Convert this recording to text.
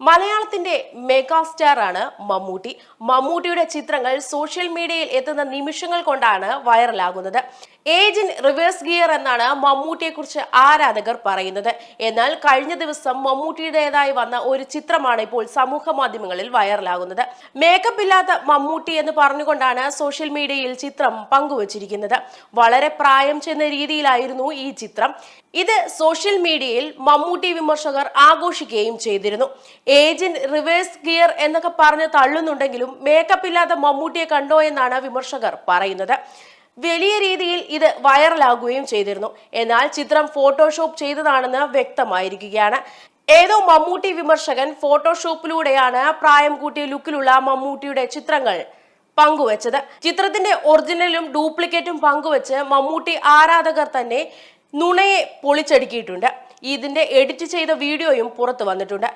മലയാളത്തിന്റെ മെഗാസ്റ്റാർ ആണ് മമ്മൂട്ടി. മമ്മൂട്ടിയുടെ ചിത്രങ്ങൾ സോഷ്യൽ മീഡിയയിൽ എത്തുന്ന നിമിഷങ്ങൾ കൊണ്ടാണ് വൈറലാകുന്നത്. ഏജ് ഇൻ റിവേഴ്സ് ഗിയർ എന്നാണ് മമ്മൂട്ടിയെ കുറിച്ച് ആരാധകർ പറയുന്നത്. എന്നാൽ കഴിഞ്ഞ ദിവസം മമ്മൂട്ടിയുടേതായി വന്ന ഒരു ചിത്രമാണ് ഇപ്പോൾ സമൂഹ മാധ്യമങ്ങളിൽ വൈറലാകുന്നത്. മേക്കപ്പ് ഇല്ലാത്ത മമ്മൂട്ടി എന്ന് പറഞ്ഞുകൊണ്ടാണ് സോഷ്യൽ മീഡിയയിൽ ചിത്രം പങ്കുവച്ചിരിക്കുന്നത്. വളരെ പ്രായം ചെന്ന രീതിയിലായിരുന്നു ഈ ചിത്രം. ഇത് സോഷ്യൽ മീഡിയയിൽ മമ്മൂട്ടി വിമർശകർ ആഘോഷിക്കുകയും ചെയ്തിരുന്നു. ഏജ് ഇൻ റിവേഴ്സ് ഗിയർ എന്നൊക്കെ പറഞ്ഞ് തള്ളുന്നുണ്ടെങ്കിലും മേക്കപ്പ് ഇല്ലാത്ത മമ്മൂട്ടിയെ കണ്ടോ എന്നാണ് വിമർശകർ പറയുന്നത്. വലിയ രീതിയിൽ ഇത് വൈറലാകുകയും ചെയ്തിരുന്നു. എന്നാൽ ചിത്രം ഫോട്ടോഷോപ്പ് ചെയ്തതാണെന്ന് വ്യക്തമായിരിക്കുകയാണ്. ഏതോ മമ്മൂട്ടി വിമർശകൻ ഫോട്ടോഷോപ്പിലൂടെയാണ് പ്രായം കൂട്ടിയ ലുക്കിലുള്ള മമ്മൂട്ടിയുടെ ചിത്രങ്ങൾ പങ്കുവച്ചത്. ചിത്രത്തിന്റെ ഒറിജിനലും ഡ്യൂപ്ലിക്കേറ്റും പങ്കുവച്ച് മമ്മൂട്ടി ആരാധകർ തന്നെ നുണയെ പൊളിച്ചടുക്കിയിട്ടുണ്ട്. ഇതിന്റെ എഡിറ്റ് ചെയ്ത വീഡിയോയും പുറത്തു വന്നിട്ടുണ്ട്.